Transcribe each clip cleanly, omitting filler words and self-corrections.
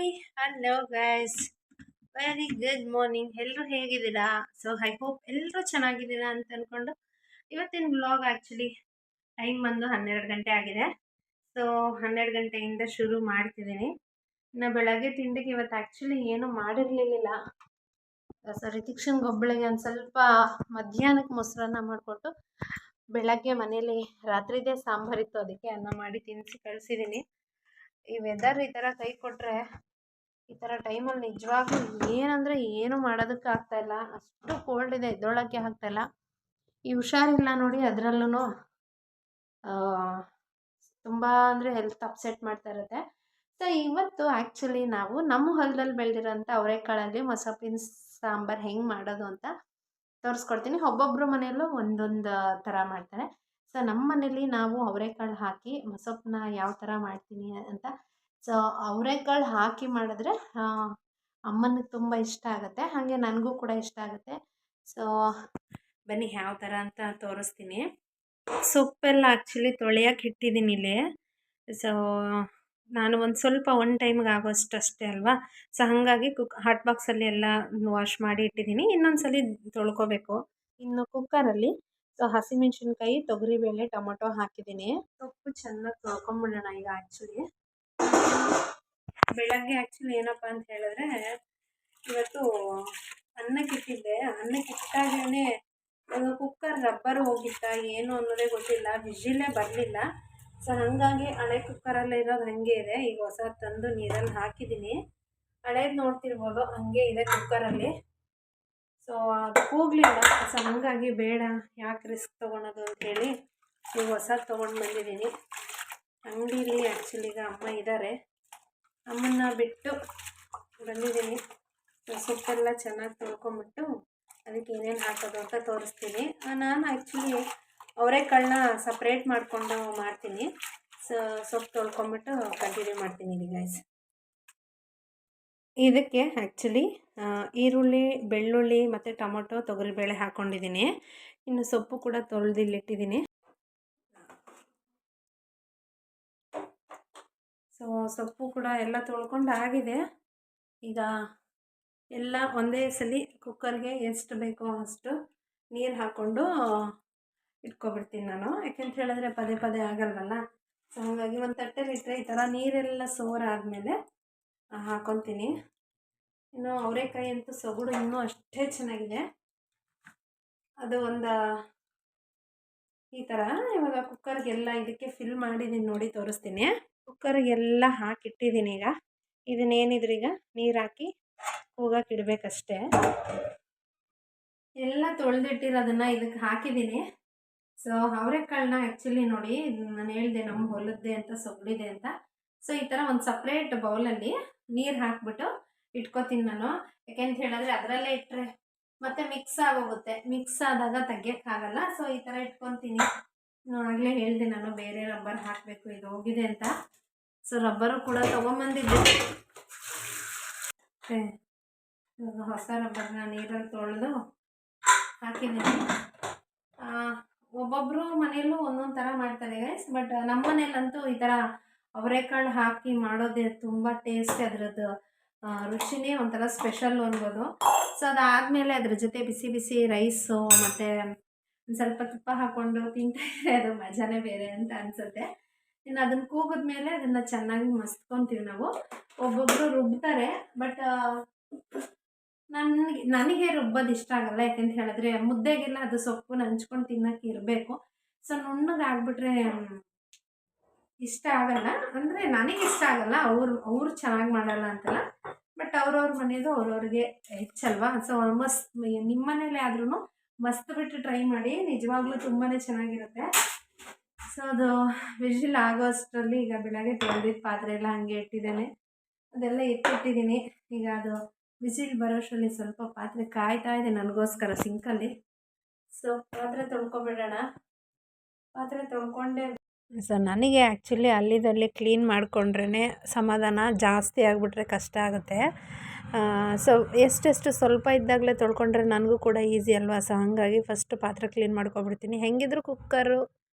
Hi hello guys, very good morning. ಎಲ್ಲರೂ ಹೇಗಿದ್ದೀರಾ? So I hope ಎಲ್ಲರೂ ಚೆನ್ನಾಗಿದ್ದೀರಾ ಅಂತ ಅಂದ್ಕೊಂಡು ಇವತ್ತಿನ ವ್ಲಾಗ್ ಆ್ಯಕ್ಚುಲಿ ಟೈಮ್ ಬಂದು 12 ಗಂಟೆ ಆಗಿದೆ. ಸೊ 12 ಗಂಟೆಯಿಂದ ಶುರು ಮಾಡ್ತಿದ್ದೀನಿ. ಇನ್ನು ಬೆಳಗ್ಗೆ ತಿಂಡಿಗೆ ಇವತ್ತು ಆ್ಯಕ್ಚುಲಿ ಏನೂ ಮಾಡಿರಲಿಲ್ಲ. ಸೊ ರಿತಿಕ್ಷನ್ಗೆ ಒಬ್ಬಳಿಗೆ ಒಂದು ಸ್ವಲ್ಪ ಮಧ್ಯಾಹ್ನಕ್ಕೆ ಮೊಸರನ್ನ ಮಾಡಿಕೊಟ್ಟು ಬೆಳಗ್ಗೆ ಮನೇಲಿ ರಾತ್ರಿದೇ ಸಾಂಬಾರಿತ್ತು, ಅದಕ್ಕೆ ಅನ್ನ ಮಾಡಿ ತಿನ್ನಿಸಿ ಕಳಿಸಿದ್ದೀನಿ. ಈ ವೆದರ್ ಈ ಥರ ಕೈ ಕೊಟ್ಟರೆ ಈ ಥರ ಟೈಮಲ್ಲಿ ನಿಜವಾಗ್ಲೂ ಏನಂದರೆ ಏನೂ ಮಾಡೋದಕ್ಕೆ ಆಗ್ತಾಯಿಲ್ಲ. ಅಷ್ಟು ಕೋಲ್ಡ್ ಇದೆ, ಎದ್ದೊಳಕ್ಕೆ ಆಗ್ತಾಯಿಲ್ಲ. ಈ ಹುಷಾರಿಲ್ಲ ನೋಡಿ, ಅದರಲ್ಲೂ ತುಂಬ ಅಂದರೆ ಹೆಲ್ತ್ ಅಪ್ಸೆಟ್ ಮಾಡ್ತಾ ಇರುತ್ತೆ. ಸೊ ಇವತ್ತು ಆ್ಯಕ್ಚುಲಿ ನಾವು ನಮ್ಮ ಹೊಲದಲ್ಲಿ ಬೆಳೆದಿರೋಂಥ ಅವರೆಕಾಳಲ್ಲಿ ಮೊಸಪ್ಪಿನ ಸಾಂಬಾರು ಹೆಂಗೆ ಮಾಡೋದು ಅಂತ ತೋರಿಸ್ಕೊಡ್ತೀನಿ. ಒಬ್ಬೊಬ್ಬರು ಮನೆಯಲ್ಲೂ ಒಂದೊಂದು ಥರ ಮಾಡ್ತಾರೆ. ಸೊ ನಮ್ಮ ಮನೇಲಿ ನಾವು ಅವರೆಕಾಳು ಹಾಕಿ ಮೊಸಪ್ಪನ್ನ ಯಾವ ಥರ ಮಾಡ್ತೀನಿ ಅಂತ. ಸೊ ಅವರೆಕಾಳು ಹಾಕಿ ಮಾಡಿದ್ರೆ ಅಮ್ಮನಿಗೆ ತುಂಬ ಇಷ್ಟ ಆಗುತ್ತೆ, ಹಾಗೆ ನನಗೂ ಕೂಡ ಇಷ್ಟ ಆಗುತ್ತೆ. ಸೊ ಬನ್ನಿ ಯಾವ ಥರ ಅಂತ ತೋರಿಸ್ತೀನಿ. ಸೊಪ್ಪೆಲ್ಲ ಆ್ಯಕ್ಚುಲಿ ತೊಳೆಯೋಕೆ ಇಟ್ಟಿದ್ದೀನಿ ಇಲ್ಲಿ. ಸೊ ನಾನು ಒಂದು ಸ್ವಲ್ಪ ಒನ್ ಟೈಮ್ಗೆ ಆಗೋಷ್ಟು ಅಷ್ಟೇ ಅಲ್ವಾ. ಸೊ ಹಾಗಾಗಿ ಹಾಟ್ ಬಾಕ್ಸಲ್ಲಿ ಎಲ್ಲ ವಾಶ್ ಮಾಡಿ ಇಟ್ಟಿದ್ದೀನಿ. ಇನ್ನೊಂದು ಸಲ ತೊಳ್ಕೊಬೇಕು. ಇನ್ನು ಕುಕ್ಕರಲ್ಲಿ ಸೊ ಹಸಿಮೆಣ್ಸಿನ್ಕಾಯಿ, ತೊಗರಿಬೇಳೆ, ಟೊಮೊಟೊ ಹಾಕಿದ್ದೀನಿ. ಸೊಪ್ಪು ಚೆನ್ನಾಗಿ ತೊಳ್ಕೊಂಬಿಡೋಣ ಈಗ. ಆ್ಯಕ್ಚುಲಿ ಬೆಳಗ್ಗೆ ಆ್ಯಕ್ಚುಲಿ ಏನಪ್ಪ ಅಂತ ಹೇಳಿದ್ರೆ, ಇವತ್ತು ಅನ್ನಕ್ಕಿಟ್ಟಿದ್ದೆ. ಅನ್ನಕ್ಕಿಟ್ಟಾಗೇ ಕುಕ್ಕರ್ ರಬ್ಬರ್ ಹೋಗಿತ್ತ ಏನು ಅನ್ನೋದೇ ಗೊತ್ತಿಲ್ಲ, ವಿಜಿಲೇ ಬರಲಿಲ್ಲ. ಸೊ ಹಾಗಾಗಿ ಹಳೆ ಕುಕ್ಕರಲ್ಲಿ ಇರೋದು ಹಾಗೆ ಇದೆ. ಈಗ ಹೊಸ ತಂದು ನೀರಲ್ಲಿ ಹಾಕಿದ್ದೀನಿ. ಹಳೇದು ನೋಡ್ತಿರ್ಬೋದು, ಹಾಗೆ ಇದೆ ಕುಕ್ಕರಲ್ಲಿ. ಸೊ ಅದು ಹೋಗಲಿಲ್ಲ. ಸೊ ಹಾಗಾಗಿ ಬೇಡ, ಯಾಕೆ ರಿಸ್ಕ್ ತೊಗೊಳೋದು ಅಂಥೇಳಿ ಈಗ ಹೊಸದು ತೊಗೊಂಡು ಬಂದಿದ್ದೀನಿ. ಅಂಗಡೀಲಿ ಆ್ಯಕ್ಚುಲಿ ಈಗ ಅಮ್ಮ ಇದ್ದಾರೆ, ಅಮ್ಮನ್ನ ಬಿಟ್ಟು ಬಂದಿದ್ದೀನಿ. ಸೊಪ್ಪೆಲ್ಲ ಚೆನ್ನಾಗಿ ತೊಳ್ಕೊಂಬಿಟ್ಟು ಅದಕ್ಕೆ ಏನೇನು ಹಾಕೋದು ಅಂತ ತೋರಿಸ್ತೀನಿ. ನಾನು ಆ್ಯಕ್ಚುಲಿ ಅವರೆಕಾಳನ್ನ ಸಪ್ರೇಟ್ ಮಾಡಿಕೊಂಡು ಮಾಡ್ತೀನಿ. ಸೊ ಸೊಪ್ಪು ತೊಳ್ಕೊಂಬಿಟ್ಟು ಕಂಟಿನ್ಯೂ ಮಾಡ್ತೀನಿ ಈಗ ಗೈಸ್. ಇದಕ್ಕೆ ಆ್ಯಕ್ಚುಲಿ ಈರುಳ್ಳಿ, ಬೆಳ್ಳುಳ್ಳಿ ಮತ್ತು ಟೊಮೊಟೊ, ತೊಗರಿಬೇಳೆ ಹಾಕ್ಕೊಂಡಿದ್ದೀನಿ. ಇನ್ನು ಸೊಪ್ಪು ಕೂಡ ತೊಳೆದಿಲ್ಲಿಟ್ಟಿದ್ದೀನಿ. ಸೊ ಸೊಪ್ಪು ಕೂಡ ಎಲ್ಲ ತೊಳ್ಕೊಂಡು ಆಗಿದೆ. ಈಗ ಎಲ್ಲ ಒಂದೇ ಸಲ ಕುಕ್ಕರ್ಗೆ ಎಷ್ಟು ಬೇಕೋ ಅಷ್ಟು ನೀರು ಹಾಕ್ಕೊಂಡು ಇಟ್ಕೊಬಿಡ್ತೀನಿ ನಾನು. ಯಾಕೆಂತ ಹೇಳಿದ್ರೆ ಪದೇ ಪದೇ ಆಗಲ್ವಲ್ಲ. ಸೊ ಹಾಗಾಗಿ ಒಂದು ತಟ್ಟೆಲಿ ಇಟ್ಟರೆ ಈ ಥರ ನೀರೆಲ್ಲ ಸೋರಾದಮೇಲೆ ಹಾಕ್ಕೊತೀನಿ. ಇನ್ನು ಅವರೆಕಾಯಿ ಅಂತೂ ಸೊಗಡು ಇನ್ನೂ ಅಷ್ಟೇ ಚೆನ್ನಾಗಿದೆ. ಅದು ಒಂದು ಈ ಥರ ಇವಾಗ ಕುಕ್ಕರ್ಗೆಲ್ಲ ಇದಕ್ಕೆ ಫಿಲ್ ಮಾಡಿದ್ದೀನಿ ನೋಡಿ, ತೋರಿಸ್ತೀನಿ. ಕುಕ್ಕರ್ಗೆಲ್ಲ ಹಾಕಿಟ್ಟಿದ್ದೀನಿ. ಈಗ ಇದನ್ನೇನಿದ್ರು ಈಗ ನೀರು ಹಾಕಿ ಹೋಗಕ್ಕೆ ಇಡಬೇಕಷ್ಟೇ. ಎಲ್ಲ ತೊಳೆದಿಟ್ಟಿರೋದನ್ನು ಇದಕ್ಕೆ ಹಾಕಿದ್ದೀನಿ. ಸೊ ಅವರೆಕಾಳನ್ನ ಆ್ಯಕ್ಚುಲಿ ನೋಡಿ, ನಾನು ಹೇಳಿದೆ ನಮ್ಮ ಹೊಲದ್ದೆ ಅಂತ, ಸೊಗಡಿದೆ ಅಂತ. ಸೊ ಈ ಥರ ಒಂದು ಸಪ್ರೇಟ್ ಬೌಲಲ್ಲಿ ನೀರು ಹಾಕ್ಬಿಟ್ಟು ಇಟ್ಕೊತೀನಿ ನಾನು. ಯಾಕೆಂತ ಹೇಳಿದ್ರೆ ಅದರಲ್ಲೇ ಇಟ್ಟರೆ ಮತ್ತೆ ಮಿಕ್ಸ್ ಆಗೋಗುತ್ತೆ, ಮಿಕ್ಸ್ ಆದಾಗ ತೆಗಿಯೋಕ್ಕಾಗಲ್ಲ. ಸೊ ಈ ಥರ ಇಟ್ಕೊತೀನಿ. ಆಗಲೇ ಹೇಳಿದೆ ನಾನು ಬೇರೆ ರಬ್ಬರ್ ಹಾಕಬೇಕು, ಇದು ಹೋಗಿದೆ ಅಂತ. ಸೊ ರಬ್ಬರು ಕೂಡ ತೊಗೊಂಬಂದಿದ್ದೆ. ಹೊಸ ರಬ್ಬರ್ನ ನೀರಲ್ಲಿ ತೊಳೆದು ಹಾಕಿದ್ದೀನಿ. ಒಬ್ಬೊಬ್ಬರು ಮನೆಯಲ್ಲೂ ಒಂದೊಂದು ಥರ ಮಾಡ್ತಾರೆ ಗೈಸ್. ಬಟ್ ನಮ್ಮ ಮನೇಲಂತೂ ಈ ಥರ ಅವರೆಕಾಳು ಹಾಕಿ ಮಾಡೋದೇ ತುಂಬ ಟೇಸ್ಟ್. ಅದರದ್ದು ರುಚಿನೇ ಒಂಥರ ಸ್ಪೆಷಲ್ ಅನ್ಬೋದು. ಸೊ ಅದಾದಮೇಲೆ ಅದ್ರ ಜೊತೆ ಬಿಸಿ ಬಿಸಿ ರೈಸು ಮತ್ತು ಒಂದು ಸ್ವಲ್ಪ ತುಪ್ಪ ಹಾಕ್ಕೊಂಡು ತಿಂತಾಯಿದ್ರೆ ಅದು ಮಜಾನೇ ಬೇರೆ ಅಂತ ಅನಿಸುತ್ತೆ. ಇನ್ನು ಅದನ್ನು ಕೂಗಿದ್ಮೇಲೆ ಅದನ್ನು ಚೆನ್ನಾಗಿ ಮಸ್ತ್ಕೊತೀವಿ ನಾವು. ಒಬ್ಬೊಬ್ಬರು ರುಬ್ತಾರೆ, ಬಟ್ ನನಗೆ ರುಬ್ಬೋದು ಇಷ್ಟ ಆಗಲ್ಲ. ಯಾಕೆಂತ ಹೇಳಿದ್ರೆ ಮುದ್ದೆಗೆಲ್ಲ ಅದು ಸೊಪ್ಪು ನಂಚ್ಕೊಂಡು ತಿನ್ನೋಕ್ಕೆ ಇರಬೇಕು. ಸೊ ನುಣ್ಣಗಾಗ್ಬಿಟ್ರೆ ಇಷ್ಟ ಆಗಲ್ಲ. ಅಂದರೆ ನನಗೆ ಇಷ್ಟ ಆಗಲ್ಲ, ಅವ್ರು ಚೆನ್ನಾಗಿ ಮಾಡಲ್ಲ ಅಂತಲ್ಲ. ಬಟ್ ಅವ್ರವ್ರ ಮನೆಯದು ಅವ್ರವ್ರಿಗೆ ಹೆಚ್ಚಲ್ವಾ. ಸೊ ಮಸ್ತ್ ನಿಮ್ಮ ಮನೇಲಿ ಆದ್ರೂ ಮಸ್ತ್ ಬಿಟ್ಟು ಟ್ರೈ ಮಾಡಿ, ನಿಜವಾಗ್ಲೂ ತುಂಬಾ ಚೆನ್ನಾಗಿರುತ್ತೆ. ಸೊ ಅದು ವಿಜಿಲ್ ಆಗೋ ಅಷ್ಟರಲ್ಲಿ ಈಗ ಬೆಳಗ್ಗೆ ತೊಳೆದಿದ್ದ ಪಾತ್ರೆ ಎಲ್ಲ ಹಾಗೆ ಇಟ್ಟಿದ್ದೇನೆ, ಅದೆಲ್ಲ ಎತ್ತಿಟ್ಟಿದ್ದೀನಿ. ಈಗ ಅದು ವಿಜಿಲ್ ಬರೋಷ್ಟರಲ್ಲಿ ಸ್ವಲ್ಪ ಪಾತ್ರೆ ಕಾಯ್ತಾ ಇದೆ ನನಗೋಸ್ಕರ ಸಿಂಕಲ್ಲಿ. ಸೊ ಪಾತ್ರೆ ತೊಳ್ಕೊಬಿಡೋಣ. ಪಾತ್ರೆ ತೊಳ್ಕೊಂಡೆ. ಸೊ ನನಗೆ ಆ್ಯಕ್ಚುಲಿ ಅಲ್ಲಿದಲ್ಲಿ ಕ್ಲೀನ್ ಮಾಡಿಕೊಂಡ್ರೇ ಸಮಾಧಾನ, ಜಾಸ್ತಿ ಆಗಿಬಿಟ್ರೆ ಕಷ್ಟ ಆಗುತ್ತೆ. ಸೊ ಎಷ್ಟೆಷ್ಟು ಸ್ವಲ್ಪ ಇದ್ದಾಗಲೇ ತೊಳ್ಕೊಂಡ್ರೆ ನನಗೂ ಕೂಡ ಈಸಿ ಅಲ್ವಾ. ಸೊ ಹಾಗಾಗಿ ಫಸ್ಟ್ ಪಾತ್ರೆ ಕ್ಲೀನ್ ಮಾಡ್ಕೊಬಿಡ್ತೀನಿ. ಹೆಂಗಿದ್ರು ಕುಕ್ಕರು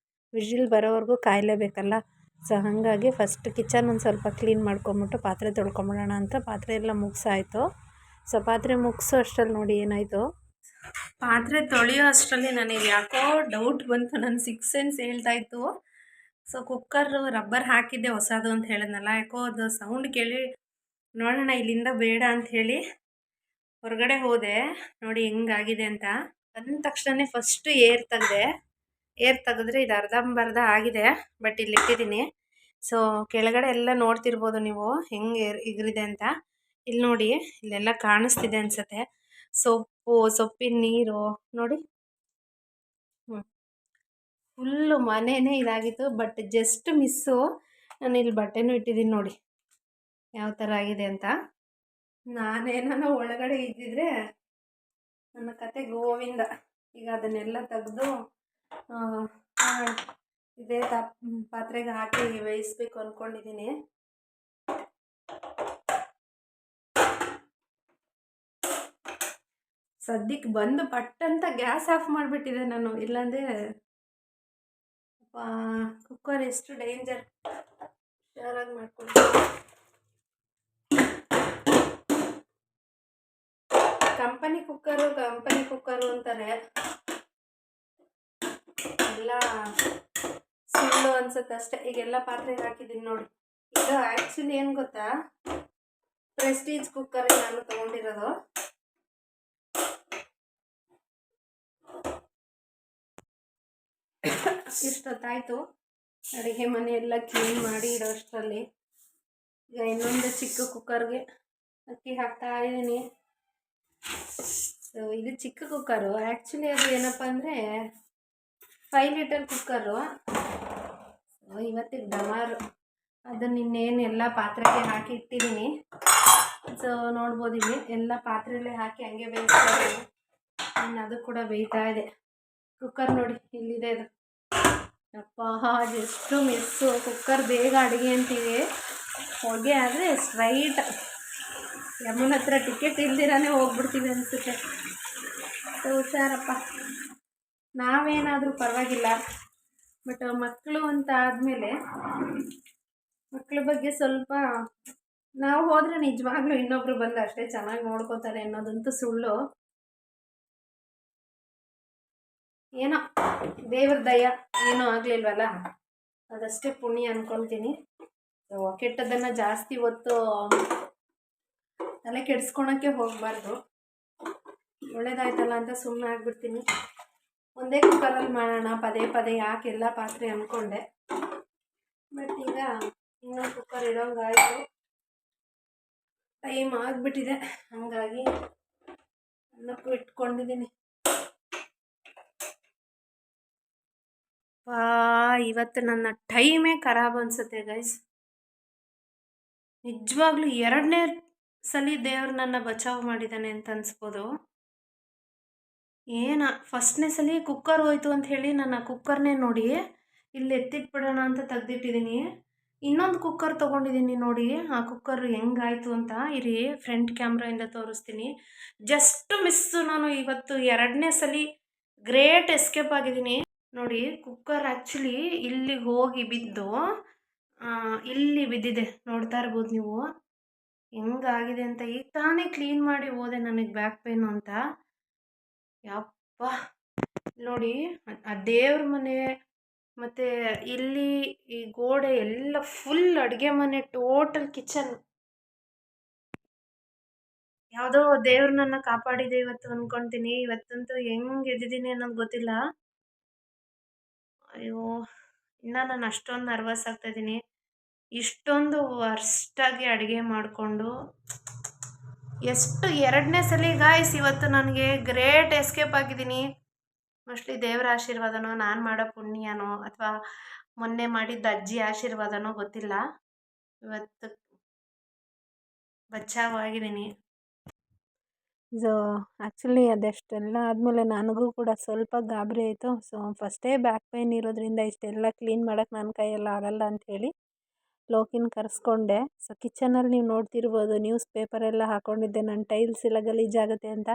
ವಿಜಿಲ್ ಬರೋವರೆಗೂ ಕಾಯಲೇಬೇಕಲ್ಲ. ಸೊ ಹಾಗಾಗಿ ಫಸ್ಟ್ ಕಿಚನ್ ಒಂದು ಸ್ವಲ್ಪ ಕ್ಲೀನ್ ಮಾಡ್ಕೊಂಬಿಟ್ಟು ಪಾತ್ರೆ ತೊಳ್ಕೊಂಬಿಡೋಣ ಅಂತ ಪಾತ್ರೆ ಎಲ್ಲ ಮುಗಿಸಾಯಿತು. ಸೊ ಪಾತ್ರೆ ಮುಗಿಸೋ ಅಷ್ಟರಲ್ಲಿ ನೋಡಿ ಏನಾಯಿತು, ಪಾತ್ರೆ ತೊಳೆಯೋ ಅಷ್ಟರಲ್ಲಿ ನನಗೆ ಯಾಕೋ ಡೌಟ್ ಬಂತು. ನನ್ನ ಸಿಕ್ಸ್ ಸೆನ್ಸ್ ಹೇಳ್ತಾಯಿತ್ತು. ಸೊ ಕುಕ್ಕರ್ ರಬ್ಬರ್ ಹಾಕಿದ್ದೆ ಹೊಸದು ಅಂತ ಹೇಳಿದ್ನಲ್ಲ, ಯಾಕೋ ಅದು ಸೌಂಡ್ ಕೇಳಿ ನೋಡೋಣ ಇಲ್ಲಿಂದ ಬೇಡ ಅಂತ ಹೇಳಿ ಹೊರಗಡೆ ಹೋದೆ. ನೋಡಿ ಹೆಂಗಾಗಿದೆ ಅಂತ. ಅಂದ ತಕ್ಷಣ ಫಸ್ಟ್ ಏರ್ ತೆಗೆದ್ರೆ ಇದು ಅರ್ಧಂಬರ್ಧ ಆಗಿದೆ. ಬಟ್ ಇಲ್ಲಿ ಇಟ್ಟಿದ್ದೀನಿ. ಸೊ ಕೆಳಗಡೆ ಎಲ್ಲ ನೋಡ್ತಿರ್ಬೋದು ನೀವು ಹೆಂಗೆ ಇಗ್ರಿದೆ ಅಂತ. ಇಲ್ಲಿ ನೋಡಿ, ಇಲ್ಲೆಲ್ಲ ಕಾಣಿಸ್ತಿದೆ ಅನ್ಸುತ್ತೆ. ಸೊಪ್ಪಿನ ನೀರು ನೋಡಿ, ಫುಲ್ಲು ಮನೆಯೇ ಇದಾಗಿತ್ತು. ಬಟ್ ಜಸ್ಟ್ ಮಿಸ್ಸು, ನಾನು ಇಲ್ಲಿ ಬಟ್ಟೆನೂ ಇಟ್ಟಿದ್ದೀನಿ ನೋಡಿ ಯಾವ ಥರ ಆಗಿದೆ ಅಂತ. ನಾನೇನೋ ಒಳಗಡೆ ಇದ್ದಿದ್ರೆ ನನ್ನ ಕತೆ ಗೋವಿಂದ. ಈಗ ಅದನ್ನೆಲ್ಲ ತೆಗೆದು ಇದೇ ಪಾತ್ರೆಗೆ ಹಾಕಿ ಬೇಯಿಸ್ಬೇಕು ಅಂದ್ಕೊಂಡಿದ್ದೀನಿ. ಸದ್ಯಕ್ಕೆ ಬಂದು ಪಟ್ಟಂತ ಗ್ಯಾಸ್ ಆಫ್ ಮಾಡಿಬಿಟ್ಟಿದೆ ನಾನು. ಇಲ್ಲಾಂದರೆ ಕುಕ್ಕರ್ ಎಷ್ಟು ಡೇಂಜರ್, ಹುಷಾರಾಗಿ ಮಾಡ್ಕೊಂಡು. ಕಂಪನಿ ಕುಕ್ಕರು ಅಂತಾರೆ, ಎಲ್ಲ ಸುಳ್ಳು ಅನ್ಸುತ್ತೆ ಅಷ್ಟೇ. ಈಗೆಲ್ಲ ಪಾತ್ರೆಗೆ ಹಾಕಿದ್ದೀನಿ ನೋಡಿ. ಇದು ಆ್ಯಕ್ಚುಲಿ ಏನು ಗೊತ್ತಾ, ಪ್ರೆಸ್ಟೀಜ್ ಕುಕ್ಕರೇ ನಾನು ತೊಗೊಂಡಿರೋದು. ಇಷ್ಟೊತ್ತಾಯಿತು ಅಡುಗೆ ಮನೆ ಎಲ್ಲ ಕ್ಲೀನ್ ಮಾಡಿ ಇಡೋ ಅಷ್ಟರಲ್ಲಿ ಈಗ ಇನ್ನೊಂದು ಚಿಕ್ಕ ಕುಕ್ಕರ್ಗೆ ಅಕ್ಕಿ ಹಾಕ್ತಾ ಇದ್ದೀನಿ. ಸೊ ಇದು ಚಿಕ್ಕ ಕುಕ್ಕರು. ಆ್ಯಕ್ಚುಲಿ ಅದು ಏನಪ್ಪ ಅಂದರೆ 5 ಲೀಟರ್ ಕುಕ್ಕರು. ಇವತ್ತಿಗೆ ಡಮಾರು ಅದನ್ನು ಇನ್ನೇನು ಎಲ್ಲ ಪಾತ್ರೆಗೆ ಹಾಕಿ ಇಟ್ಟಿದ್ದೀನಿ. ಸೊ ನೋಡ್ಬೋದು ಇಲ್ಲಿ ಎಲ್ಲ ಪಾತ್ರೆಯಲ್ಲೇ ಹಾಕಿ ಹಂಗೆ ಬೇಯಿಸ್ತಾ ಇದ್ದೀನಿ. ಇನ್ನು ಅದು ಕೂಡ ಬೇಯ್ತಾ ಇದೆ. ಕುಕ್ಕರ್ ನೋಡಿ ಇಲ್ಲಿದೆ ಅದು. ಅಪ್ಪ ಎಷ್ಟು ಮಿಸ್ಸು. ಕುಕ್ಕರ್ ಬೇಗ ಅಡುಗೆ ಅಂತೀವಿ, ಹೊಗೆ ಆದರೆ ಸ್ಟ್ರೈಟ್ ಯಮುನ ಹತ್ರ ಟಿಕೆಟ್ ಇಲ್ದಿರಾನೇ ಹೋಗ್ಬಿಡ್ತೀವಿ ಅನಿಸುತ್ತೆ. ಹುಷಾರಪ್ಪ, ನಾವೇನಾದರೂ ಪರವಾಗಿಲ್ಲ. ಬಟ್ ಮಕ್ಕಳು ಅಂತ ಆದಮೇಲೆ ಮಕ್ಕಳ ಬಗ್ಗೆ ಸ್ವಲ್ಪ ನಾವು ಹೋದರೆ ನಿಜವಾಗ್ಲೂ ಇನ್ನೊಬ್ರು ಬಂದು ಅಷ್ಟೇ ಚೆನ್ನಾಗಿ ನೋಡ್ಕೋತಾರೆ ಅನ್ನೋದಂತೂ ಸುಳ್ಳು. ಏನೋ ದೇವ್ರ ದಯ ಏನೂ ಆಗಲಿಲ್ವಲ್ಲ, ಅದಷ್ಟೇ ಪುಣ್ಯ ಅಂದ್ಕೊಳ್ತೀನಿ. ಸೊ ಕೆಟ್ಟದನ್ನು ಜಾಸ್ತಿ ಹೊತ್ತು ತಲೆ ಕೆಡಿಸ್ಕೊಳಕ್ಕೆ ಹೋಗಬಾರ್ದು. ಒಳ್ಳೇದಾಯ್ತಲ್ಲ ಅಂತ ಸುಮ್ಮನೆ ಆಗಿಬಿಡ್ತೀನಿ. ಒಂದೇ ಕುಕ್ಕರಲ್ಲಿ ಮಾಡೋಣ ಪದೇ ಯಾಕೆ ಎಲ್ಲ ಪಾತ್ರೆ ಅಂದ್ಕೊಂಡೆ. ಬಟ್ ಈಗ ಇನ್ನೊಂದು ಕುಕ್ಕರ್ ಇಡೋಂಗಾಯಿತು, ಟೈಮ್ ಆಗಿಬಿಟ್ಟಿದೆ. ಹಾಗಾಗಿ ಅನ್ನಕ್ಕೂ ಇಟ್ಕೊಂಡಿದ್ದೀನಿ. ಇವತ್ತು ನನ್ನ ಟೈಮೇ ಖರಾಬ್ ಅನಿಸುತ್ತೆ ಗೈಸ್. ನಿಜವಾಗ್ಲೂ 2ನೇ ಸಲ ದೇವ್ರು ನನ್ನ ಬಚಾವ್ ಮಾಡಿದ್ದಾನೆ ಅಂತ ಅನಿಸ್ಬೋದು. ಫಸ್ಟ್ನೇ ಸಲ ಕುಕ್ಕರ್ ಹೋಯ್ತು ಅಂತ ಹೇಳಿ ನಾನು ಆ ಕುಕ್ಕರ್ನೇ ನೋಡಿ ಇಲ್ಲಿ ಎತ್ತಿಟ್ಬಿಡೋಣ ಅಂತ ತೆಗ್ದಿಟ್ಟಿದ್ದೀನಿ. ಇನ್ನೊಂದು ಕುಕ್ಕರ್ ತೊಗೊಂಡಿದ್ದೀನಿ ನೋಡಿ, ಆ ಕುಕ್ಕರ್ ಹೆಂಗಾಯಿತು ಅಂತ ಇರಿ ಫ್ರಂಟ್ ಕ್ಯಾಮ್ರಾಯಿಂದ ತೋರಿಸ್ತೀನಿ. Just miss. ನಾನು ಇವತ್ತು 2ನೇ ಸಲ ಗ್ರೇಟ್ ಎಸ್ಕೇಪ್ ಆಗಿದ್ದೀನಿ ನೋಡಿ. ಕುಕ್ಕರ್ ಆ್ಯಕ್ಚುಲಿ ಇಲ್ಲಿಗೆ ಹೋಗಿ ಬಿದ್ದು ಇಲ್ಲಿ ಬಿದ್ದಿದೆ, ನೋಡ್ತಾ ಇರ್ಬೋದು ನೀವು ಹೆಂಗಾಗಿದೆ ಅಂತ. ಈಗ ತಾನೇ ಕ್ಲೀನ್ ಮಾಡಿ ಹೋದೆ, ನನಗೆ ಬ್ಯಾಕ್ ಪೇನು ಅಂತ. ಯಪ್ಪ ನೋಡಿ, ಆ ದೇವ್ರ ಮನೆ ಮತ್ತು ಇಲ್ಲಿ ಈ ಗೋಡೆ ಎಲ್ಲ ಫುಲ್ ಅಡುಗೆ ಮನೆ, ಟೋಟಲ್ ಕಿಚನ್. ಯಾವುದೋ ದೇವ್ರು ನನ್ನ ಕಾಪಾಡಿದೆ ಇವತ್ತು ಅಂದ್ಕೊಳ್ತೀನಿ. ಇವತ್ತಂತೂ ಹೆಂಗೆ ಎದ್ದಿದ್ದೀನಿ ಅನ್ನೋದು ಗೊತ್ತಿಲ್ಲ. ಅಯ್ಯೋ, ಇನ್ನು ನಾನು ಅಷ್ಟೊಂದು ನರ್ವಸ್ ಆಗ್ತಾಯಿದ್ದೀನಿ. ಇಷ್ಟೊಂದು ವರ್ಸ್ಟಾಗಿ ಅಡುಗೆ ಮಾಡಿಕೊಂಡು ಎಷ್ಟು 2ನೇ ಸಲ ಗಾಯ್ಸ್ ಇವತ್ತು ನನಗೆ ಗ್ರೇಟ್ ಎಸ್ಕೇಪ್ ಆಗಿದ್ದೀನಿ. ಮೋಸ್ಟ್ಲಿ ದೇವರ ಆಶೀರ್ವಾದನೋ, ನಾನು ಮಾಡೋ ಪುಣ್ಯನೋ, ಅಥವಾ ಮೊನ್ನೆ ಮಾಡಿದ್ದ ಅಜ್ಜಿ ಆಶೀರ್ವಾದನೋ ಗೊತ್ತಿಲ್ಲ, ಇವತ್ತು ಬಚಾವಾಗಿದ್ದೀನಿ. ಸೊ ಆ್ಯಕ್ಚುಲಿ ಅದೆಷ್ಟೆಲ್ಲ ಆದಮೇಲೆ ನನಗೂ ಕೂಡ ಸ್ವಲ್ಪ ಗಾಬರಿ ಆಯಿತು. ಸೊ ಫಸ್ಟೇ ಬ್ಯಾಕ್ ಪೇನ್ ಇರೋದ್ರಿಂದ ಇಷ್ಟೆಲ್ಲ ಕ್ಲೀನ್ ಮಾಡೋಕ್ಕೆ ನನ್ನ ಕೈಯೆಲ್ಲ ಆಗಲ್ಲ ಅಂಥೇಳಿ ಲೋಕಿನ ಕರೆಸ್ಕೊಂಡೆ. ಸೊ ಕಿಚನಲ್ಲಿ ನೀವು ನೋಡ್ತಿರ್ಬೋದು, ನ್ಯೂಸ್ ಪೇಪರೆಲ್ಲ ಹಾಕ್ಕೊಂಡಿದ್ದೆ ನಾನು ಟೈಲ್ಸ್ ಎಲ್ಲ ಗಲೀಜಾಗುತ್ತೆ ಅಂತ.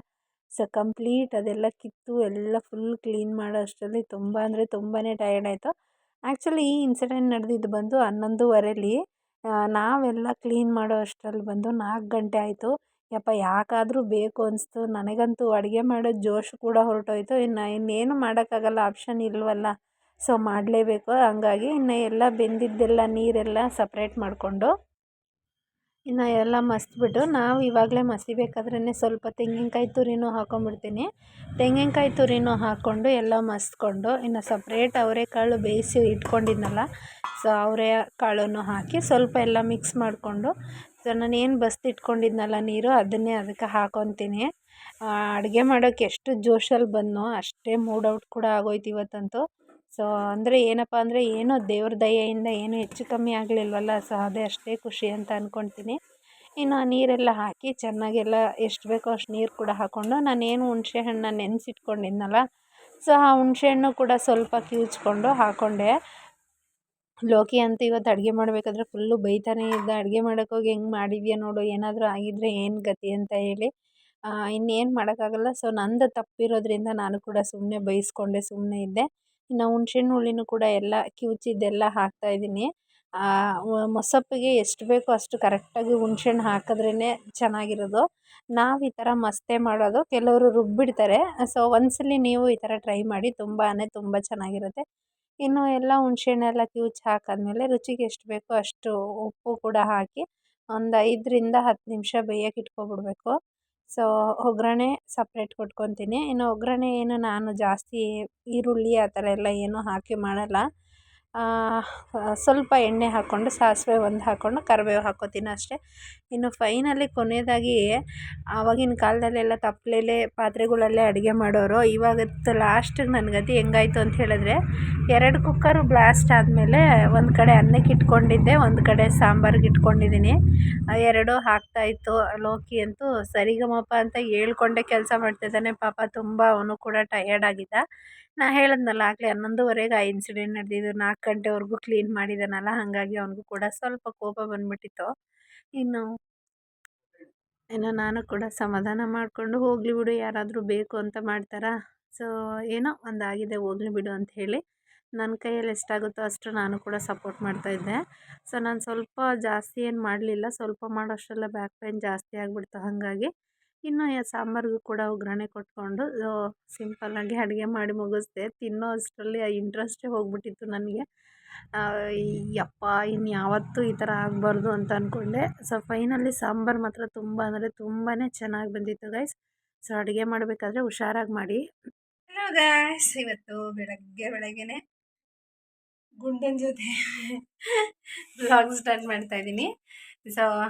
ಸೊ ಕಂಪ್ಲೀಟ್ ಅದೆಲ್ಲ ಕಿತ್ತು ಎಲ್ಲ ಫುಲ್ ಕ್ಲೀನ್ ಮಾಡೋ ಅಷ್ಟರಲ್ಲಿ ತುಂಬ ಅಂದರೆ ತುಂಬಾ ಟಯರ್ಡ್ ಆಯಿತು. ಆ್ಯಕ್ಚುಲಿ ಈ ಇನ್ಸಿಡೆಂಟ್ ನಡೆದಿದ್ದು ಬಂದು 11:15 ನಾವೆಲ್ಲ ಕ್ಲೀನ್ ಮಾಡೋ ಅಷ್ಟರಲ್ಲಿ ಬಂದು 4 ಗಂಟೆ ಆಯಿತು. ಯಪ್ಪ ಯಾಕಾದರೂ ಬೇಕು ಅನಿಸ್ತು. ನನಗಂತೂ ಅಡುಗೆ ಮಾಡೋ ಜೋಶ್ ಕೂಡ ಹೊರಟೋಯ್ತು. ಇನ್ನೇನು ಮಾಡೋಕ್ಕಾಗಲ್ಲ, ಆಪ್ಷನ್ ಇಲ್ವಲ್ಲ. ಸೊ ಮಾಡಲೇಬೇಕು. ಹಂಗಾಗಿ ಇನ್ನು ಎಲ್ಲ ಬೆಂದಿದ್ದೆಲ್ಲ ನೀರೆಲ್ಲ ಸಪ್ರೇಟ್ ಮಾಡಿಕೊಂಡು ಇನ್ನು ಎಲ್ಲ ಮಸ್ತ್ಬಿಟ್ಟು ನಾವು ಇವಾಗಲೇ ಮಸಿಬೇಕಾದ್ರೇ ಸ್ವಲ್ಪ ತೆಂಗಿನಕಾಯಿ ತುರಿನೂ ಹಾಕ್ಕೊಂಬಿಡ್ತೀನಿ. ತೆಂಗಿನಕಾಯಿ ತುರಿನೂ ಹಾಕ್ಕೊಂಡು ಎಲ್ಲ ಮಸ್ತ್ಕೊಂಡು ಇನ್ನು ಸಪ್ರೇಟ್ ಅವರೆಕಾಳು ಬೇಯಿಸಿ ಇಟ್ಕೊಂಡಿದ್ನಲ್ಲ, ಸೊ ಅವರೆಕಾಳನ್ನು ಹಾಕಿ ಸ್ವಲ್ಪ ಎಲ್ಲ ಮಿಕ್ಸ್ ಮಾಡಿಕೊಂಡು, ಸೊ ನಾನೇನು ಬಸ್ದಿಟ್ಕೊಂಡಿದ್ನಲ್ಲ ನೀರು ಅದನ್ನೇ ಅದಕ್ಕೆ ಹಾಕ್ಕೊತೀನಿ. ಅಡುಗೆ ಮಾಡೋಕ್ಕೆ ಎಷ್ಟು ಜೋಶಲ್ಲಿ ಬಂದನೋ ಅಷ್ಟೇ ಮೂಡ್ ಔಟ್ ಕೂಡ ಆಗೋಯ್ತು ಇವತ್ತಂತೂ. ಸೊ ಅಂದರೆ ಏನಪ್ಪ ಅಂದರೆ ಏನೋ ದೇವ್ರ ದಯೆಯಿಂದ ಏನೂ ಹೆಚ್ಚು ಕಮ್ಮಿ ಆಗಲಿಲ್ವಲ್ಲ, ಸೊ ಅದೇ ಅಷ್ಟೇ ಖುಷಿ ಅಂತ ಅಂದ್ಕೊಳ್ತೀನಿ. ಇನ್ನು ನೀರೆಲ್ಲ ಹಾಕಿ ಚೆನ್ನಾಗೆಲ್ಲ ಎಷ್ಟು ಬೇಕೋ ಅಷ್ಟು ನೀರು ಕೂಡ ಹಾಕ್ಕೊಂಡು ನಾನೇನು ಹುಣಸೆ ಹಣ್ಣನ್ನ ನೆನೆಸಿಟ್ಕೊಂಡಿದ್ನಲ್ಲ, ಸೊ ಆ ಹುಣಸೆ ಹಣ್ಣು ಕೂಡ ಸ್ವಲ್ಪ ಕಿವುಚ್ಕೊಂಡು ಹಾಕ್ಕೊಂಡೆ. ಲೋಕಿ ಅಂತೂ ಇವತ್ತು ಅಡುಗೆ ಮಾಡಬೇಕಾದ್ರೆ ಫುಲ್ಲು ಬೈತಾನೇ ಇದ್ದ, ಅಡುಗೆ ಮಾಡೋಕ್ಕೋಗಿ ಹೆಂಗೆ ಮಾಡಿದ್ಯಾ ನೋಡು, ಏನಾದರೂ ಆಗಿದ್ದರೆ ಏನು ಗತಿ ಅಂತ ಹೇಳಿ. ಇನ್ನೇನು ಮಾಡೋಕ್ಕಾಗಲ್ಲ. ಸೊ ನಂದು ತಪ್ಪಿರೋದ್ರಿಂದ ನಾನು ಕೂಡ ಸುಮ್ಮನೆ ಬೈಸ್ಕೊಂಡೆ ಸುಮ್ಮನೆ ಇದ್ದೆ. ಇನ್ನು ಹುಣ್ಸೆಹಣ್ಣು ಹುಳಿನೂ ಕೂಡ ಎಲ್ಲ ಕಿವುಚಿದ್ದೆಲ್ಲ ಹಾಕ್ತಾಯಿದ್ದೀನಿ. ಮೊಸಪ್ಪಿಗೆ ಎಷ್ಟು ಬೇಕೋ ಅಷ್ಟು ಕರೆಕ್ಟಾಗಿ ಹುಣ್ಸೆಹಣ್ಣು ಹಾಕಿದ್ರೇ ಚೆನ್ನಾಗಿರೋದು. ನಾವು ಈ ಥರ ಮಸ್ತೆ ಮಾಡೋದು, ಕೆಲವರು ರುಬ್ಬಿಡ್ತಾರೆ. ಸೊ ಒಂದ್ಸಲ ನೀವು ಈ ಥರ ಟ್ರೈ ಮಾಡಿ, ತುಂಬ ಚೆನ್ನಾಗಿರುತ್ತೆ. ಇನ್ನು ಎಲ್ಲ ಹುಣ್ಸೆಹಣ್ಣೆಲ್ಲ ಕಿವುಚಿ ಹಾಕಾದ್ಮೇಲೆ ರುಚಿಗೆ ಎಷ್ಟು ಬೇಕೋ ಅಷ್ಟು ಉಪ್ಪು ಕೂಡ ಹಾಕಿ ಒಂದು 5ರಿಂದ 10 ನಿಮಿಷ ಬೇಯಕ್ಕೆ ಇಟ್ಕೊಬಿಡ್ಬೇಕು. ಸೊ ಒಗ್ಗರಣೆ ಸಪ್ರೇಟ್ ಕೊಟ್ಕೊತೀನಿ. ಇನ್ನು ಒಗ್ಗರಣೆ ಏನು ನಾನು ಜಾಸ್ತಿ ಈರುಳ್ಳಿ ಆ ಥರ ಎಲ್ಲ ಏನೂ ಹಾಕಿ ಮಾಡಲ್ಲ. ಸ್ವಲ್ಪ ಎಣ್ಣೆ ಹಾಕ್ಕೊಂಡು ಸಾಸಿವೆ ಒಂದು ಹಾಕ್ಕೊಂಡು ಕರಿಬೇವು ಹಾಕ್ಕೊತೀನಿ ಅಷ್ಟೇ. ಇನ್ನು ಫೈನಲಿ ಕೊನೆಯದಾಗಿ ಆವಾಗಿನ ಕಾಲದಲ್ಲೆಲ್ಲ ತಪ್ಪಲೆಲೇ ಪಾತ್ರೆಗಳಲ್ಲೇ ಅಡುಗೆ ಮಾಡೋರು. ಇವಾಗತ್ತು ಲಾಸ್ಟಿಗೆ ನನ್ನ ಗತಿ ಹೆಂಗಾಯ್ತು ಅಂತ ಹೇಳಿದ್ರೆ, 2 ಕುಕ್ಕರು ಬ್ಲಾಸ್ಟ್ ಆದಮೇಲೆ ಒಂದು ಕಡೆ ಅನ್ನಕ್ಕೆ ಇಟ್ಕೊಂಡಿದ್ದೆ, ಒಂದು ಕಡೆ ಸಾಂಬಾರಿಗೆ ಇಟ್ಕೊಂಡಿದ್ದೀನಿ. ಎರಡೂ ಹಾಕ್ತಾಯಿತ್ತು. ಲೋಕಿ ಅಂತೂ ಸರಿಗಮಪ ಅಂತ ಹೇಳ್ಕೊಂಡೇ ಕೆಲಸ ಮಾಡ್ತಿದ್ದಾನೆ ಪಾಪ. ತುಂಬ ಅವನು ಕೂಡ ಟಯರ್ಡ್ ಆಗಿದ್ದ. ನಾ ಹೇಳಿದ್ನಲ್ಲ ಆಗಲೇ 11:15 ಆ ಇನ್ಸಿಡೆಂಟ್ ನಡೆದಿದ್ದು. 4 ಗಂಟೆವರೆಗೂ ಕ್ಲೀನ್ ಮಾಡಿದ್ದಾನಲ್ಲ, ಹಾಗಾಗಿ ಅವನಿಗೂ ಕೂಡ ಸ್ವಲ್ಪ ಕೋಪ ಬಂದುಬಿಟ್ಟಿತ್ತು. ಇನ್ನು ನಾನು ಕೂಡ ಸಮಾಧಾನ ಮಾಡಿಕೊಂಡು ಹೋಗಲಿ ಬಿಡು, ಯಾರಾದರೂ ಬೇಕು ಅಂತ ಮಾಡ್ತಾರಾ, ಸೊ ಏನೋ ಒಂದಾಗಿದೆ ಹೋಗಲಿ ಬಿಡು ಅಂತ ಹೇಳಿ ನನ್ನ ಕೈಯಲ್ಲಿ ಎಷ್ಟಾಗುತ್ತೋ ಅಷ್ಟು ನಾನು ಕೂಡ ಸಪೋರ್ಟ್ ಮಾಡ್ತಾಯಿದ್ದೆ. ಸೊ ನಾನು ಸ್ವಲ್ಪ ಜಾಸ್ತಿ ಏನು ಮಾಡಲಿಲ್ಲ, ಸ್ವಲ್ಪ ಮಾಡೋಷ್ಟರಲ್ಲೇ ಬ್ಯಾಕ್ ಪೇನ್ ಜಾಸ್ತಿ ಆಗಿಬಿಡ್ತು. ಹಾಗಾಗಿ ಇನ್ನು ಸಾಂಬಾರಿಗೂ ಕೂಡ ಒಗ್ಗರಣೆ ಕೊಟ್ಕೊಂಡು ಸಿಂಪಲ್ಲಾಗಿ ಅಡುಗೆ ಮಾಡಿ ಮುಗಿಸ್ದೆ. ತಿನ್ನೋ ಅಷ್ಟರಲ್ಲಿ ಆ ಇಂಟ್ರೆಸ್ಟೇ ಹೋಗ್ಬಿಟ್ಟಿತ್ತು ನನಗೆ. ಯಪ್ಪ ಇನ್ಯಾವತ್ತೂ ಈ ಥರ ಆಗಬಾರ್ದು ಅಂತ ಅಂದ್ಕೊಂಡೆ. ಸೊ ಫೈನಲಿ ಸಾಂಬಾರು ಮಾತ್ರ ತುಂಬ ಅಂದರೆ ತುಂಬಾ ಚೆನ್ನಾಗಿ ಬಂದಿತ್ತು ಗೈಸ್. ಸೊ ಅಡುಗೆ ಮಾಡಬೇಕಾದ್ರೆ ಹುಷಾರಾಗಿ ಮಾಡಿ. ಹಲೋ ಗೈಸ್, ಇವತ್ತು ಬೆಳಗ್ಗೆನೇ ಗುಂಡನ ಜೊತೆ ವ್ಲಾಗ್ ಸ್ಟಾರ್ಟ್ ಮಾಡ್ತಾಯಿದ್ದೀನಿ. ಸೊ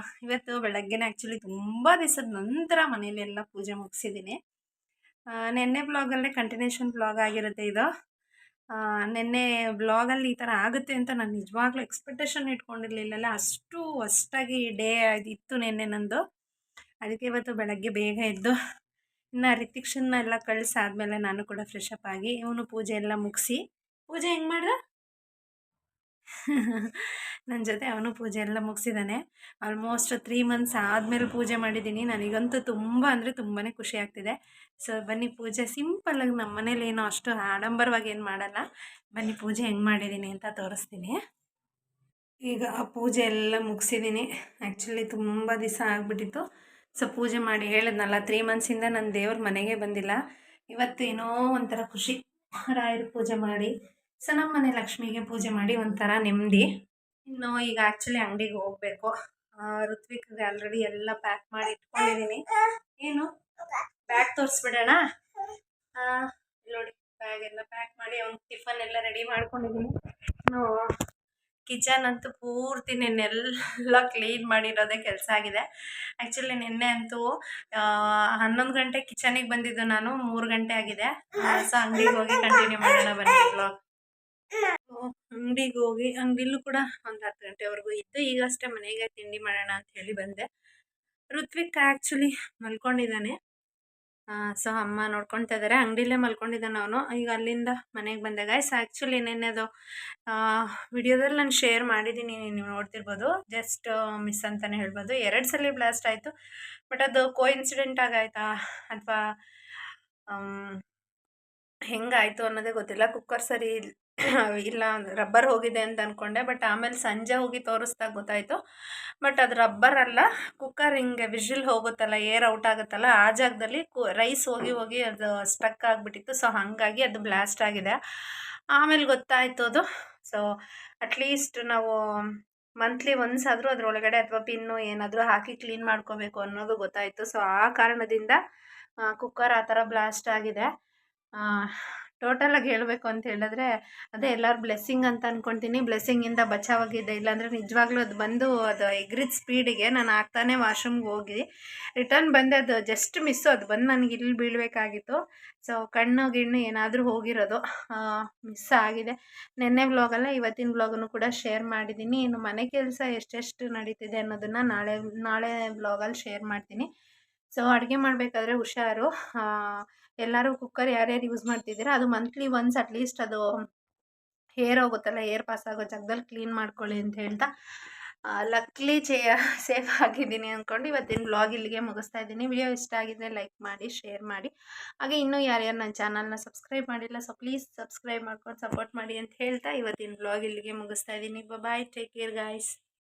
ಇವತ್ತು ಬೆಳಗ್ಗೆನೇ ಆ್ಯಕ್ಚುಲಿ ತುಂಬ ದಿವಸದ ನಂತರ ಮನೇಲಿ ಎಲ್ಲ ಪೂಜೆ ಮುಗಿಸಿದ್ದೀನಿ. ನೆನ್ನೆ ಬ್ಲಾಗಲ್ಲೇ ಕಂಟಿನ್ಯೂಷನ್ ಬ್ಲಾಗ್ ಆಗಿರುತ್ತೆ ಇದು. ನೆನ್ನೆ ಬ್ಲಾಗಲ್ಲಿ ಈ ಥರ ಆಗುತ್ತೆ ಅಂತ ನಾನು ನಿಜವಾಗ್ಲೂ ಎಕ್ಸ್ಪೆಕ್ಟೇಷನ್ ಇಟ್ಕೊಂಡಿರಲಿಲ್ಲ. ಅಷ್ಟು ಹೊಸ್ದಾಗಿ ಡೇ ಇತ್ತು ನೆನ್ನೆ ನಂದು. ಅದಕ್ಕೆ ಇವತ್ತು ಬೆಳಗ್ಗೆ ಬೇಗ ಎದ್ದು ಇನ್ನು ರಿತಿಕ್ಷನ್ನ ಎಲ್ಲ ಕಳಿಸಾದ್ಮೇಲೆ ನಾನು ಕೂಡ ಫ್ರೆಶ್ ಅಪ್ ಆಗಿ ಇವನು ಪೂಜೆ ಎಲ್ಲ ಮುಗಿಸಿ, ಪೂಜೆ ಹೆಂಗೆ ಮಾಡ್ದೆ ನನ್ನ ಜೊತೆ ಅವನು ಪೂಜೆ ಎಲ್ಲ ಮುಗಿಸಿದ್ದಾನೆ. ಆಲ್ಮೋಸ್ಟ್ 3 ಮಂತ್ಸ್ ಆದಮೇಲೆ ಪೂಜೆ ಮಾಡಿದ್ದೀನಿ. ನನಗಂತೂ ತುಂಬ ಅಂದರೆ ತುಂಬಾ ಖುಷಿ ಆಗ್ತಿದೆ. ಸೊ ಬನ್ನಿ ಪೂಜೆ ಸಿಂಪಲ್ಲಾಗಿ, ನಮ್ಮ ಮನೇಲಿ ಏನೋ ಅಷ್ಟು ಆಡಂಬರವಾಗಿ ಏನು ಮಾಡಲ್ಲ. ಬನ್ನಿ ಪೂಜೆ ಹೆಂಗೆ ಮಾಡಿದ್ದೀನಿ ಅಂತ ತೋರಿಸ್ತೀನಿ. ಈಗ ಪೂಜೆ ಎಲ್ಲ ಮುಗಿಸಿದ್ದೀನಿ. ಆ್ಯಕ್ಚುಲಿ ತುಂಬ ದಿವಸ ಆಗಿಬಿಟ್ಟಿತ್ತು. ಸೊ ಪೂಜೆ ಮಾಡಿ ಹೇಳಿದ್ನಲ್ಲ 3 ಮಂತ್ಸಿಂದ ನನ್ನ ದೇವ್ರ ಮನೆಗೆ ಬಂದಿಲ್ಲ. ಇವತ್ತು ಏನೋ ಒಂಥರ ಖುಷಿ, ರಾಯರ ಪೂಜೆ ಮಾಡಿ. ಸೊ ನಮ್ಮ ಮನೆ ಲಕ್ಷ್ಮಿಗೆ ಪೂಜೆ ಮಾಡಿ ಒಂಥರ ನೆಮ್ಮದಿ. ಇನ್ನು ಈಗ ಆ್ಯಕ್ಚುಲಿ ಅಂಗಡಿಗೆ ಹೋಗಬೇಕು. ಋತ್ವಿಕ್ಗೆ ಆಲ್ರೆಡಿ ಎಲ್ಲ ಪ್ಯಾಕ್ ಮಾಡಿ ಇಟ್ಕೊಂಡಿದ್ದೀನಿ. ಏನು ಬ್ಯಾಗ್ ತೋರಿಸ್ಬಿಡೋಣ. ನೋಡಿ ಬ್ಯಾಗ್ ಎಲ್ಲ ಪ್ಯಾಕ್ ಮಾಡಿ ಅವ್ನು ಟಿಫನ್ ಎಲ್ಲ ರೆಡಿ ಮಾಡ್ಕೊಂಡಿದ್ದೀನಿ. ಕಿಚನ್ ಅಂತೂ ಪೂರ್ತಿ ನೆನ್ನೆಲ್ಲ ಕ್ಲೀನ್ ಮಾಡಿರೋದೇ ಕೆಲಸ ಆಗಿದೆ. ಆ್ಯಕ್ಚುಲಿ ನಿನ್ನೆ ಅಂತೂ 11 ಗಂಟೆ ಕಿಚನಿಗೆ ಬಂದಿದ್ದು ನಾನು, 3 ಗಂಟೆ ಆಗಿದೆ. ಸೊ ಅಂಗಡಿಗೆ ಹೋಗಿ ಕಂಟಿನ್ಯೂ ಮಾಡೋಣ ಬನ್ನಿ ಬ್ಲಾಗ್. ಅಂಗಡಿಗೆ ಹೋಗಿ ಅಂಗಡಿಲೂ ಕೂಡ ಒಂದು 10 ಗಂಟೆವರೆಗೂ ಇದ್ದು, ಈಗಷ್ಟೇ ಮನೆಗೆ ತಿಂಡಿ ಮಾಡೋಣ ಅಂತ ಹೇಳಿ ಬಂದೆ. ಋತ್ವಿಕ್ ಆ್ಯಕ್ಚುಲಿ ಮಲ್ಕೊಂಡಿದ್ದಾನೆ. ಸೊ ಅಮ್ಮ ನೋಡ್ಕೊಳ್ತಾ ಇದ್ದಾರೆ. ಅಂಗಡಿಲೇ ಮಲ್ಕೊಂಡಿದ್ದಾನೆ ಅವನು. ಈಗ ಅಲ್ಲಿಂದ ಮನೆಗೆ ಬಂದೆ ಗೈಸ್. ಆ್ಯಕ್ಚುಲಿ ನೆನ್ನೆದು ವಿಡಿಯೋದಲ್ಲಿ ನಾನು ಶೇರ್ ಮಾಡಿದ್ದೀನಿ, ನೀವು ನೋಡ್ತಿರ್ಬೋದು. ಜಸ್ಟ್ ಮಿಸ್ ಅಂತಲೇ ಹೇಳ್ಬೋದು. 2 ಸಲ ಬ್ಲಾಸ್ಟ್ ಆಯಿತು. ಬಟ್ ಅದು ಕೋಇನ್ಸಿಡೆಂಟ್ ಆಗಾಯ್ತಾ ಅಥವಾ ಹೆಂಗಾಯಿತು ಅನ್ನೋದೇ ಗೊತ್ತಿಲ್ಲ. ಕುಕ್ಕರ್ ಸರಿ ಇಲ್ಲ ರಬ್ಬರ್ ಹೋಗಿದೆ ಅಂತ ಅಂದ್ಕೊಂಡೆ, ಬಟ್ ಆಮೇಲೆ ಸಂಜೆ ಹೋಗಿ ತೋರಿಸ್ದಾಗ ಗೊತ್ತಾಯಿತು. ಬಟ್ ಅದು ರಬ್ಬರ್ ಅಲ್ಲ, ಕುಕ್ಕರ್ ಹಿಂಗೆ ವಿಷಿಲ್ ಹೋಗುತ್ತಲ್ಲ, ಏರ್ ಔಟ್ ಆಗುತ್ತಲ್ಲ, ಆ ಜಾಗದಲ್ಲಿ ರೈಸ್ ಹೋಗಿ ಹೋಗಿ ಅದು ಸ್ಟಕ್ ಆಗಿಬಿಟ್ಟಿತ್ತು. ಸೊ ಹಾಗಾಗಿ ಅದು ಬ್ಲಾಸ್ಟ್ ಆಗಿದೆ. ಆಮೇಲೆ ಗೊತ್ತಾಯಿತು ಅದು. ಸೊ ಅಟ್ಲೀಸ್ಟ್ ನಾವು ಮಂತ್ಲಿ ಒನ್ಸ್ ಆದರೂ ಅದರೊಳಗಡೆ ಅಥವಾ ಪಿನ್ನು ಏನಾದರೂ ಹಾಕಿ ಕ್ಲೀನ್ ಮಾಡ್ಕೋಬೇಕು ಅನ್ನೋದು ಗೊತ್ತಾಯಿತು. ಸೊ ಆ ಕಾರಣದಿಂದ ಕುಕ್ಕರ್ ಆ ಥರ ಬ್ಲಾಸ್ಟ್ ಆಗಿದೆ. ಟೋಟಲಾಗಿ ಹೇಳಬೇಕು ಅಂತ ಹೇಳಿದ್ರೆ ಅದೇ ಎಲ್ಲರ ಬ್ಲೆಸ್ಸಿಂಗ್ ಅಂತ ಅಂದ್ಕೊಳ್ತೀನಿ. ಬ್ಲೆಸ್ಸಿಂಗಿಂದ ಬಚಾವಾಗಿದೆ. ಇಲ್ಲಾಂದರೆ ನಿಜವಾಗ್ಲೂ ಅದು ಬಂದು ಅದು ಎಗ್ರಿದ ಸ್ಪೀಡಿಗೆ ನಾನು ಆಗ್ತಾನೆ ವಾಶ್ರೂಮ್ಗೆ ಹೋಗಿ ರಿಟರ್ನ್ ಬಂದೆ. ಅದು ಜಸ್ಟ್ ಮಿಸ್ಸು, ಅದು ಬಂದು ನನಗೆ ಇಲ್ಲಿ ಬೀಳಬೇಕಾಗಿತ್ತು. ಸೊ ಕಣ್ಣು ಗಿಣ್ಣು ಏನಾದರೂ ಹೋಗಿರೋದು ಮಿಸ್ ಆಗಿದೆ. ನೆನ್ನೆ ವ್ಲಾಗಲ್ಲ, ಇವತ್ತಿನ ವ್ಲಾಗನ್ನು ಕೂಡ ಶೇರ್ ಮಾಡಿದ್ದೀನಿ. ಇನ್ನು ಮನೆ ಕೆಲಸ ಎಷ್ಟೆಷ್ಟು ನಡೀತಿದೆ ಅನ್ನೋದನ್ನು ನಾಳೆ ವ್ಲಾಗಲ್ಲಿ ಶೇರ್ ಮಾಡ್ತೀನಿ. ಸೊ ಅಡುಗೆ ಮಾಡಬೇಕಾದ್ರೆ ಹುಷಾರು. ಎಲ್ಲರೂ ಕುಕ್ಕರ್ ಯಾರ್ಯಾರು ಯೂಸ್ ಮಾಡ್ತಿದ್ದೀರಾ ಅದು ಮಂತ್ಲಿ ಒನ್ಸ್ ಅಟ್ಲೀಸ್ಟ್ ಅದು ಏರ್ ಹೋಗುತ್ತಲ್ಲ, ಏರ್ ಪಾಸ್ ಆಗೋ ಜಾಗದಲ್ಲಿ ಕ್ಲೀನ್ ಮಾಡ್ಕೊಳ್ಳಿ ಅಂತ ಹೇಳ್ತಾ ಲಕ್ಲಿ ಸೇಫ್ ಆಗಿದ್ದೀನಿ ಅಂದ್ಕೊಂಡು ಇವತ್ತಿನ ವ್ಲಾಗ್ ಇಲ್ಲಿಗೆ ಮುಗಿಸ್ತಾ ಇದ್ದೀನಿ. ವಿಡಿಯೋ ಇಷ್ಟ ಆಗಿದ್ರೆ ಲೈಕ್ ಮಾಡಿ, ಶೇರ್ ಮಾಡಿ. ಹಾಗೆ ಇನ್ನೂ ಯಾರ್ಯಾರು ನನ್ನ ಚಾನಲ್ನ ಸಬ್ಸ್ಕ್ರೈಬ್ ಮಾಡಿಲ್ಲ, ಸೊ ಪ್ಲೀಸ್ ಸಬ್ಸ್ಕ್ರೈಬ್ ಮಾಡ್ಕೊಂಡು ಸಪೋರ್ಟ್ ಮಾಡಿ ಅಂತ ಹೇಳ್ತಾ ಇವತ್ತಿನ ವ್ಲಾಗ್ ಇಲ್ಲಿಗೆ ಮುಗಿಸ್ತಾ ಇದ್ದೀನಿ. ಬಾಯ್, ಟೇಕ್ ಕೇರ್ ಗಾಯ್ಸ್.